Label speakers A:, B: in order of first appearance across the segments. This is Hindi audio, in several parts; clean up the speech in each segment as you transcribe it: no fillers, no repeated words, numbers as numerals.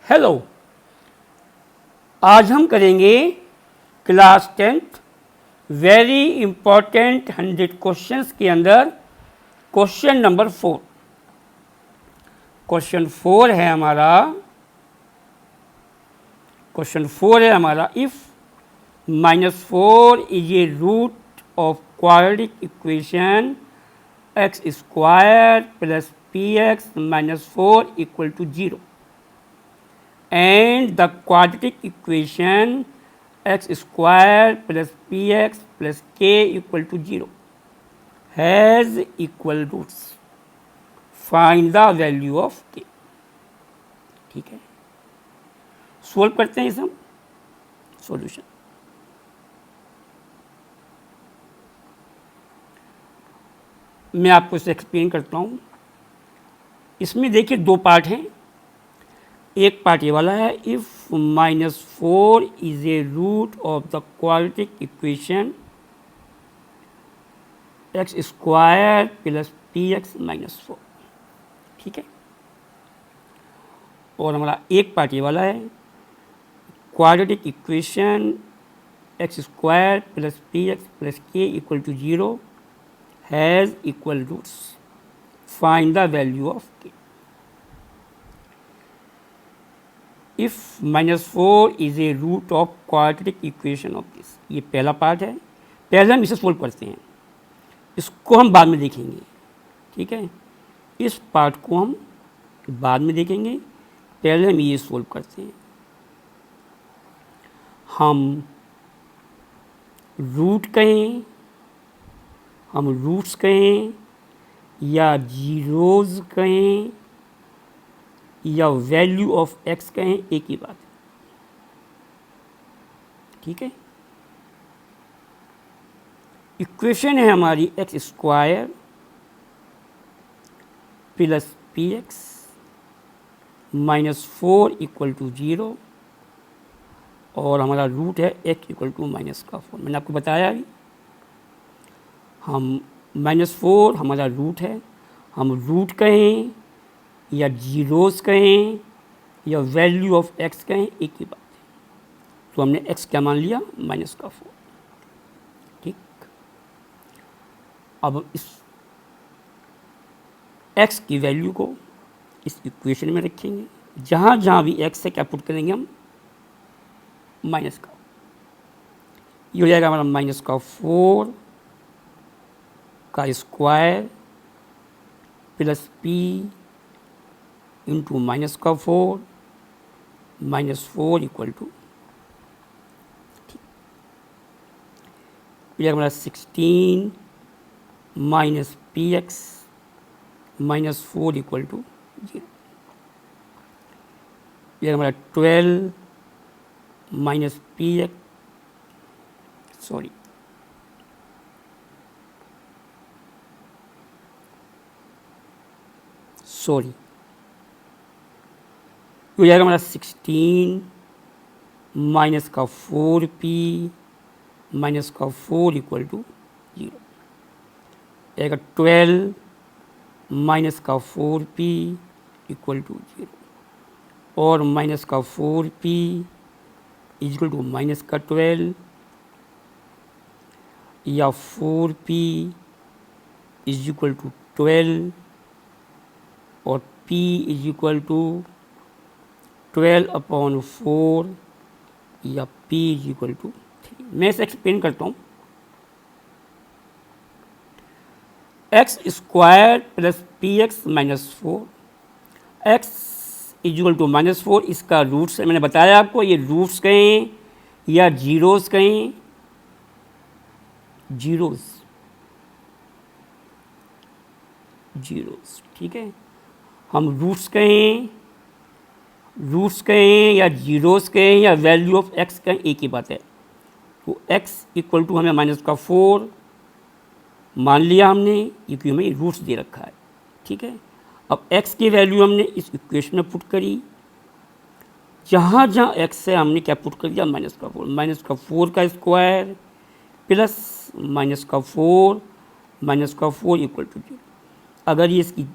A: हेलो, आज हम करेंगे class 10th very important 100 questions के अंदर क्वेश्चन नंबर 4। क्वेश्चन 4 है हमारा if -4 is a root of quadratic equation X square plus P X -4 equal to 0 and the quadratic equation x square plus px plus k equal to 0 has equal roots. Find the value of k. ठीक है, सोल्व करते हैं इसे हम। सॉल्यूशन मैं आपको इसे एक्सप्लेन करता हूँ। इसमें देखिए दो पार्ट हैं। एक पार्ट ये वाला है, if -4 is a root of the quadratic equation X square plus P X -4। ठीक है, और हमारा एक पार्ट ये वाला है, quadratic equation X square plus P X plus K equal to 0 has equal roots. Find the value of K. If -4 is a root of quadratic equation of this, ये पहला पार्ट है। पहले हम इसे सोल्व करते हैं, इसको हम बाद में देखेंगे। ठीक है, इस पार्ट को हम बाद में देखेंगे, पहले हम ये सोल्व करते हैं। हम रूट कहें, हम रूट्स कहें या जीरोज कहें या वैल्यू ऑफ एक्स कहें, एक ही बात है। ठीक है, इक्वेशन है हमारी X square plus P X -4 equal to 0 और हमारा रूट है एक्स इक्वल टू -4। मैंने आपको बताया अभी, हम -4 हमारा रूट है, हम रूट कहें या जीरोस कहें या वैल्यू ऑफ एक्स कहें, एक ही बात है। तो हमने एक्स क्या मान लिया, -4। ठीक, अब इस एक्स की वैल्यू को इस इक्वेशन में रखेंगे। जहाँ जहाँ भी एक्स है क्या पुट करेंगे हम, माइनस का। ये हो जाएगा हमारा -4 का square plus P into -4 -4 equal to, ठीक, हमारा 16 minus P X -4 equal to 0। यह हमारा 12 माइनस पी एक्स, सॉरी हो जाएगा हमारा 16 माइनस का 4p -4 इक्वल टू 0। आएगा 12 माइनस का 4p इक्वल टू 0 और माइनस का 4p इक्वल टू माइनस का 12 या 4p इज इक्वल टू 12 और p इज इक्वल टू 12/4 या p इज इक्वल टू 3। मैं इसे एक्सप्लेन करता हूँ। X square plus P X -4, X is equal to -4, इसका रूट्स मैंने बताया आपको, ये रूट्स कहें या जीरोस कहें, जीरोस, ठीक है। हम रूट्स कहें या जीरोस कहें या वैल्यू ऑफ एक्स कहें, एक ही बात है। तो x इक्वल टू हमें -4 मान लिया हमने, क्योंकि हमें रूट्स दे रखा है। ठीक है, अब x की वैल्यू हमने इस इक्वेशन में पुट करी। जहाँ जहाँ x है हमने क्या पुट कर दिया, -4 का स्क्वायर प्लस -4 इक्वल टू 0। अगर ये इसकी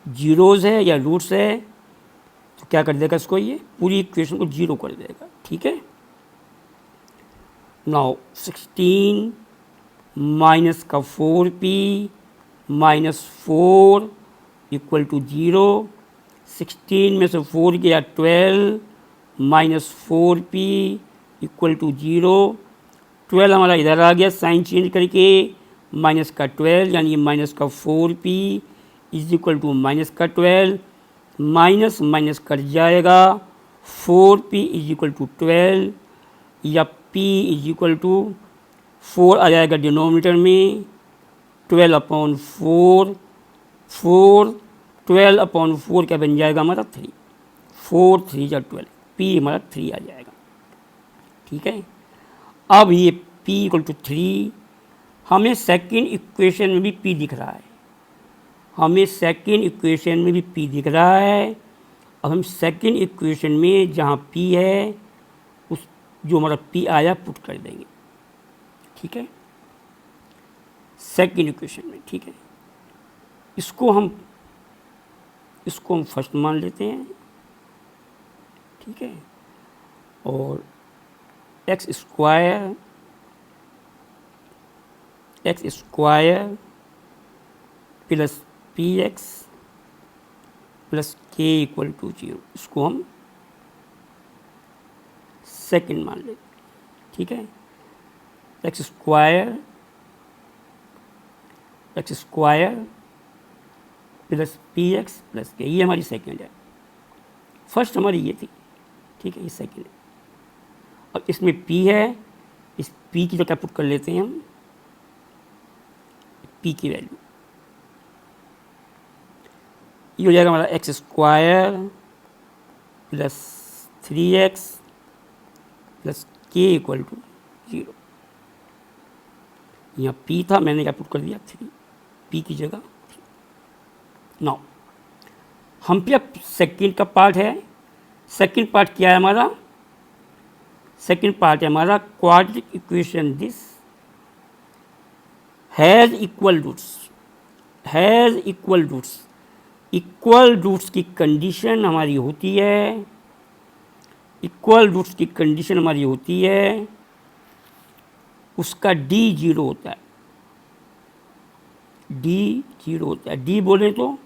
A: जीरोज़ है या रूट्स है तो क्या कर देगा इसको, ये पूरी इक्वेशन को जीरो कर देगा। ठीक है, नाउ 16 माइनस का 4p माइनस 4 इक्वल टू 0। 16 में से 4 गया 12 माइनस 4p इक्वल टू 0। 12 हमारा इधर आ गया साइन चेंज करके, माइनस का 12 यानी माइनस का 4p is equal to minus का 12, माइनस माइनस कट जाएगा, 4p इज इक्वल टू 12 या p इज इक्वल टू 4 आ जाएगा डिनोमिनेटर में, 12/4, 12 अपॉन 4 क्या बन जाएगा हमारा 3, 4 3 या 12, p हमारा 3 आ जाएगा। ठीक है, अब ये p इक्वल टू 3, हमें सेकेंड इक्वेशन में भी p दिख रहा है, हमें सेकेंड इक्वेशन में भी p दिख रहा है। अब हम सेकेंड इक्वेशन में जहाँ p है उस जो हमारा p आया पुट कर देंगे। ठीक है, सेकेंड इक्वेशन में। ठीक है, इसको हम फर्स्ट मान लेते हैं। ठीक है, और x square plus P X plus K equal to 0, इसको हम सेकेंड मान लेते हैं। ठीक है, x square plus P X plus के, ये हमारी सेकेंड है। फर्स्ट हमारी ये थी। ठीक है, ये सेकेंड है। अब इसमें p है, इस p की जगह पुट कर लेते हैं हम p की वैल्यू, ये हो जाएगा हमारा x square plus 3x plus K equal to 0। यहाँ p था, मैंने क्या पुट कर दिया 3, p की जगह 3। नाउ हम पे अब सेकेंड का पार्ट है। सेकेंड पार्ट क्या है हमारा, सेकेंड पार्ट है हमारा quadratic equation this has equal roots. Equal roots की कंडीशन हमारी होती है, इक्वल रूट्स की कंडीशन हमारी होती है, उसका d 0 होता है, d 0 होता है। d बोले तो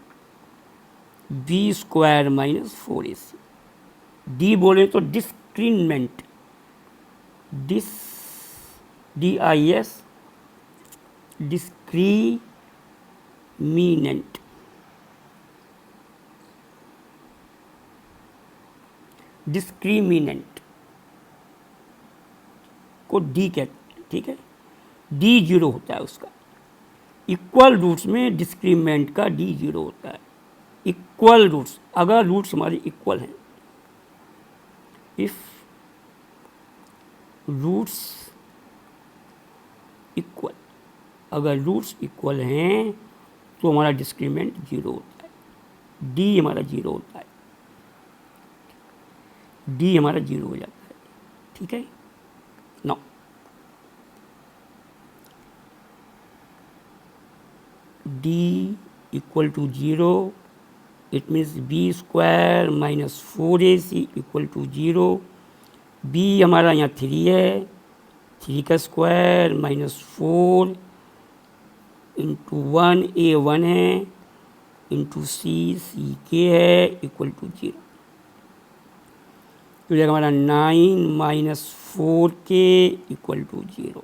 A: b square minus 4ac, d बोले तो डिस्क्रीमेंट, DIS डिस्क्रीमिनेंट, डिस्क्रीमिनेंट को d कहते हैं। ठीक है, d 0 होता है उसका। इक्वल रूट्स में डिस्क्रीमेंट का d 0 होता है। इक्वल रूट्स, अगर रूट्स हमारे इक्वल हैं, इफ रूट्स इक्वल, अगर रूट्स इक्वल हैं तो हमारा डिस्क्रीमेंट 0 होता है, d हमारा 0 होता है, d हमारा 0 हो जाता है। ठीक है, now d equal to 0, it means b square minus 4ac equal to 0। b हमारा यहाँ 3 है, 3 का स्क्वायर माइनस 4 इंटू 1 a 1 है इंटू c k है इक्वल टू 0। तो जाएगा हमारा 9 माइनस 4k इक्वल टू 0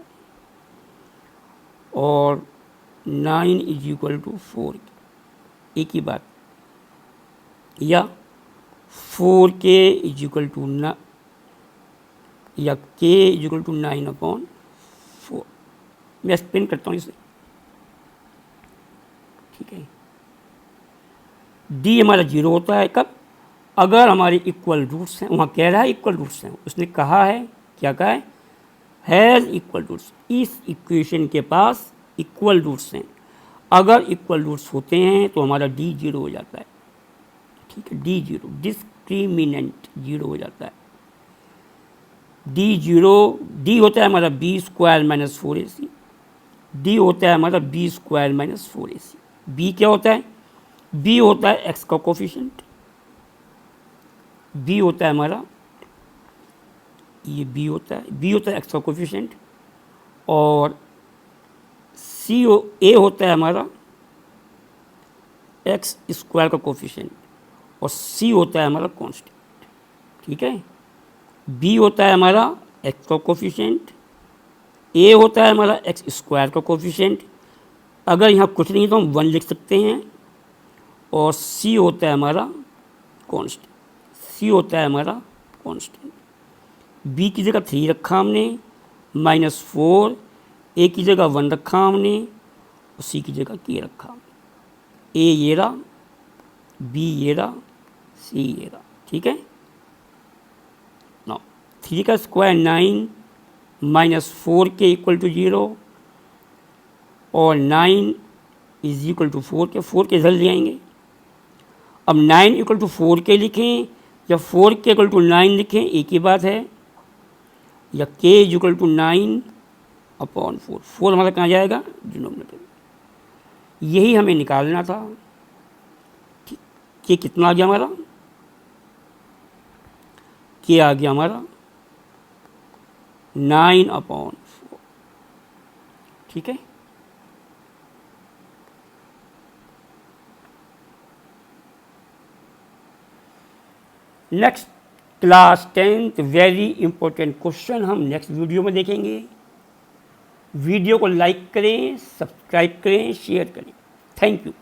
A: और 9 इज इक्वल टू 4, एक ही बात, या 4k इज इक्वल टू या k इज इक्वल टू 9/4। मैं एक्सप्लेन करता हूँ इसे। ठीक है, d हमारा 0 होता है कब, अगर हमारे इक्वल रूट्स हैं, वहाँ कह रहा है इक्वल रूट्स हैं, उसने कहा है, क्या कहा है, हैज़ इक्वल रूट्स, इस इक्वेशन के पास इक्वल रूट्स हैं। अगर इक्वल रूट्स होते हैं तो हमारा d 0 हो जाता है। ठीक है, d 0 डिस्क्रीमिनेंट 0 हो जाता है। d 0, d होता है हमारा b square minus 4ac, d होता है हमारा b square minus 4ac। b क्या होता है, b होता है x का कोफिशिएंट, बी होता है हमारा, ये बी होता है एक्स का कोफिशिएंट, और ए होता है हमारा एक्स स्क्वायर का कोफिशिएंट, और सी होता है हमारा कांस्टेंट। ठीक है, बी होता है हमारा एक्स का कोफिशिएंट, ए होता है हमारा एक्स स्क्वायर का कोफिशिएंट, अगर यहाँ कुछ नहीं तो हम 1 लिख सकते हैं, और सी होता है हमारा कांस्टेंट, बी की जगह 3 रखा हमने, -4, ए की जगह 1 रखा हमने, और सी की जगह के रखा हमने। ए ये रहा, बी ये रहा, सी ये रहा। ठीक है, नाउ 3 का स्क्वायर 9, -4 के इक्वल टू 0, और 9 इज इक्वल टू 4 के रिजल्ट ले आएंगे। अब 9 इक्वल टू 4 के लिखें या 4 के इक्वल टू 9 लिखें, एक ही बात है, या k इज इक्वल टू 9/4, 4 हमारा कहाँ जाएगा, डिनोमिनेटर। यही हमें निकालना था। k कितना आ गया हमारा, k आ गया हमारा 9/4। ठीक है, next class 10th very important question हम नेक्स्ट वीडियो में देखेंगे। वीडियो को लाइक करें, सब्सक्राइब करें, शेयर करें। Thank you.